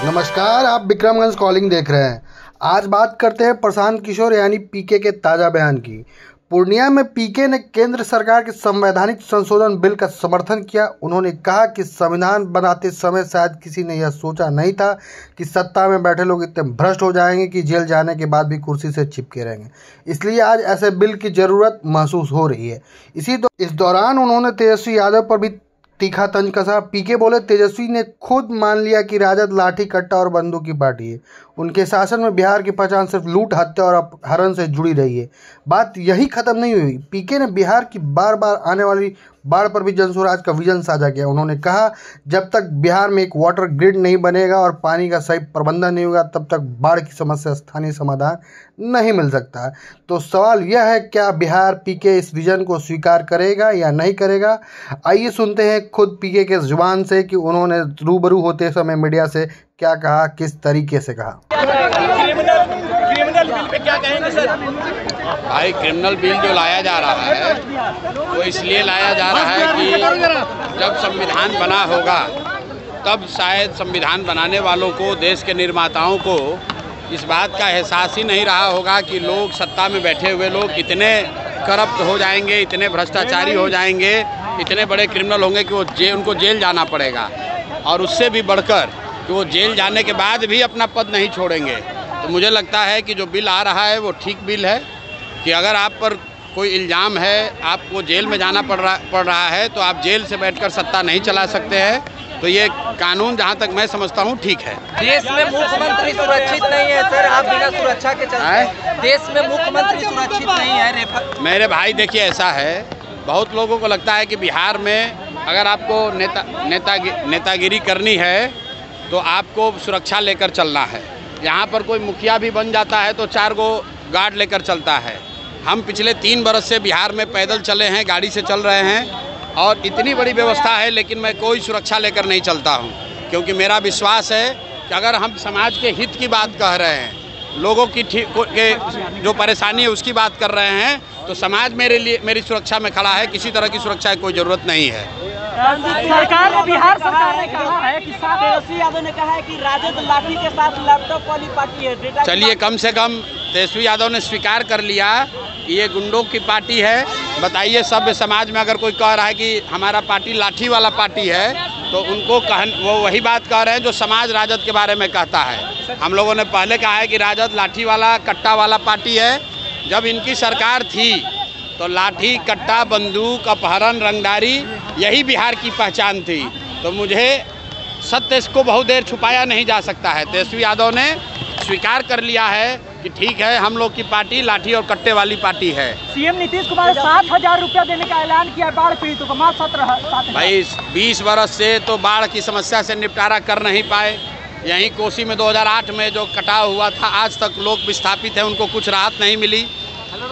नमस्कार, आप विक्रमगंज कॉलिंग देख रहे हैं। आज बात करते हैं प्रशांत किशोर यानी पीके के ताज़ा बयान की। पूर्णिया में पीके ने केंद्र सरकार के संवैधानिक संशोधन बिल का समर्थन किया। उन्होंने कहा कि संविधान बनाते समय शायद किसी ने यह सोचा नहीं था कि सत्ता में बैठे लोग इतने भ्रष्ट हो जाएंगे कि जेल जाने के बाद भी कुर्सी से चिपके रहेंगे, इसलिए आज ऐसे बिल की जरूरत महसूस हो रही है। इस दौरान उन्होंने तेजस्वी यादव पर भी तीखा तंज कसा। पीके बोले, तेजस्वी ने खुद मान लिया कि राजद लाठी कट्टा और बंदूक की पार्टी है। उनके शासन में बिहार की पहचान सिर्फ लूट, हत्या और अपहरण से जुड़ी रही है। बात यही खत्म नहीं हुई। पीके ने बिहार की बार बार आने वाली बाढ़ पर भी जनसुराज का विजन साझा किया। उन्होंने कहा, जब तक बिहार में एक वाटर ग्रिड नहीं बनेगा और पानी का सही प्रबंधन नहीं होगा, तब तक बाढ़ की समस्या स्थानीय समाधान नहीं मिल सकता। तो सवाल यह है, क्या बिहार पीके इस विजन को स्वीकार करेगा या नहीं करेगा? आइए सुनते हैं खुद पीके के जुबान से कि उन्होंने रूबरू होते समय मीडिया से क्या कहा, किस तरीके से कहा। क्रिमिनल बिल पे क्या कहेंगे सर? भाई, क्रिमिनल बिल जो लाया जा रहा है वो इसलिए लाया जा रहा है कि जब संविधान बना होगा तब शायद संविधान बनाने वालों को, देश के निर्माताओं को इस बात का एहसास ही नहीं रहा होगा कि लोग, सत्ता में बैठे हुए लोग इतने करप्ट हो जाएंगे, इतने भ्रष्टाचारी हो जाएंगे, इतने बड़े क्रिमिनल होंगे कि उनको जेल जाना पड़ेगा, और उससे भी बढ़कर कि वो जेल जाने के बाद भी अपना पद नहीं छोड़ेंगे। तो मुझे लगता है कि जो बिल आ रहा है वो ठीक बिल है कि अगर आप पर कोई इल्ज़ाम है, आपको जेल में जाना पड़ रहा है, तो आप जेल से बैठकर सत्ता नहीं चला सकते हैं। तो ये कानून जहाँ तक मैं समझता हूँ ठीक है। देश में मुख्यमंत्री सुरक्षित नहीं है सर, आप बिना सुरक्षा के चलते हैं। देश में मुख्यमंत्री सुरक्षित नहीं है। मेरे भाई देखिए, ऐसा है, बहुत लोगों को लगता है कि बिहार में अगर आपको नेतागिरी करनी है तो आपको सुरक्षा लेकर चलना है। यहाँ पर कोई मुखिया भी बन जाता है तो 4 गो गार्ड लेकर चलता है। हम पिछले 3 बरस से बिहार में पैदल चले हैं, गाड़ी से चल रहे हैं, और इतनी बड़ी व्यवस्था है, लेकिन मैं कोई सुरक्षा लेकर नहीं चलता हूँ, क्योंकि मेरा विश्वास है कि अगर हम समाज के हित की बात कह रहे हैं, लोगों की जो परेशानी है उसकी बात कर रहे हैं, तो समाज मेरी सुरक्षा में खड़ा है। किसी तरह की सुरक्षा की कोई ज़रूरत नहीं है। सरकार ने, बिहार सरकार ने कहा है कि तेजस्वी यादव ने कहा है कि राजद लाठी के साथ लैपटॉप वाली पार्टी है। चलिए, कम से कम तेजस्वी यादव ने स्वीकार कर लिया कि ये गुंडों की पार्टी है। बताइए, सभ्य समाज में अगर कोई कह रहा है कि हमारा पार्टी लाठी वाला पार्टी है, तो उनको वो वही बात कह रहे हैं जो समाज राजद के बारे में कहता है। हम लोगों ने पहले कहा है कि राजद लाठी वाला, कट्टा वाला पार्टी है। जब इनकी सरकार थी तो लाठी, कट्टा, बंदूक, अपहरण, रंगदारी यही बिहार की पहचान थी। तो मुझे सत्य को बहुत देर छुपाया नहीं जा सकता है। तेजस्वी यादव ने स्वीकार कर लिया है कि ठीक है, हम लोग की पार्टी लाठी और कट्टे वाली पार्टी है। सीएम नीतीश कुमार 7,000 रुपया देने का ऐलान किया बाढ़ पीड़ितों को। भाई, 20 बरस से तो बाढ़ की समस्या से निपटारा कर नहीं पाए। यहीं कोसी में 2008 में जो कटाव हुआ था, आज तक लोग विस्थापित हैं, उनको कुछ राहत नहीं मिली।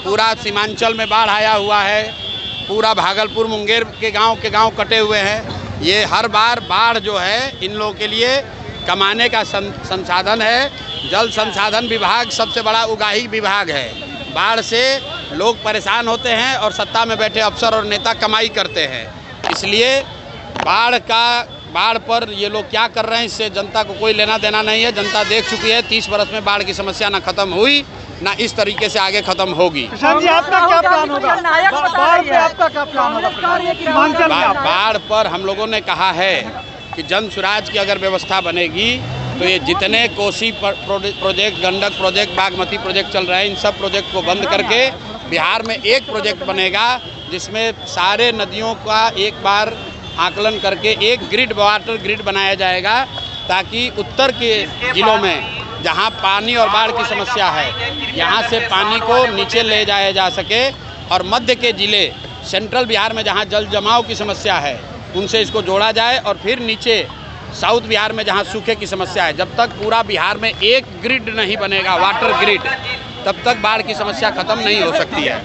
पूरा सीमांचल में बाढ़ आया हुआ है, पूरा भागलपुर, मुंगेर के गांव कटे हुए हैं। ये हर बार बाढ़ जो है इन लोगों के लिए कमाने का संसाधन है। जल संसाधन विभाग सबसे बड़ा उगाही विभाग है। बाढ़ से लोग परेशान होते हैं और सत्ता में बैठे अफसर और नेता कमाई करते हैं। इसलिए बाढ़ पर ये लोग क्या कर रहे हैं, इससे जनता को कोई लेना देना नहीं है। जनता देख चुकी है, 30 बरस में बाढ़ की समस्या ना खत्म हुई, ना इस तरीके से आगे खत्म होगी। आपका क्या प्लान होगा? आपका क्या प्लान होगा? बाढ़ पर हम लोगों ने कहा है कि जनसुराज की अगर व्यवस्था बनेगी तो ये जितने Kosi project, Gandak project, Bagmati project चल रहे हैं, इन सब प्रोजेक्ट को बंद करके बिहार में एक प्रोजेक्ट बनेगा जिसमें सारे नदियों का एक बार आकलन करके एक ग्रिड, वाटर ग्रिड बनाया जाएगा, ताकि उत्तर के जिलों में जहां पानी और बाढ़ की समस्या है, यहां से पानी को नीचे ले जाया जा सके, और मध्य के जिले, सेंट्रल बिहार में जहां जल जमाव की समस्या है, उनसे इसको जोड़ा जाए, और फिर नीचे साउथ बिहार में जहां सूखे की समस्या है। जब तक पूरा बिहार में एक ग्रिड नहीं बनेगा, वाटर ग्रिड, तब तक बाढ़ की समस्या खत्म नहीं हो सकती है।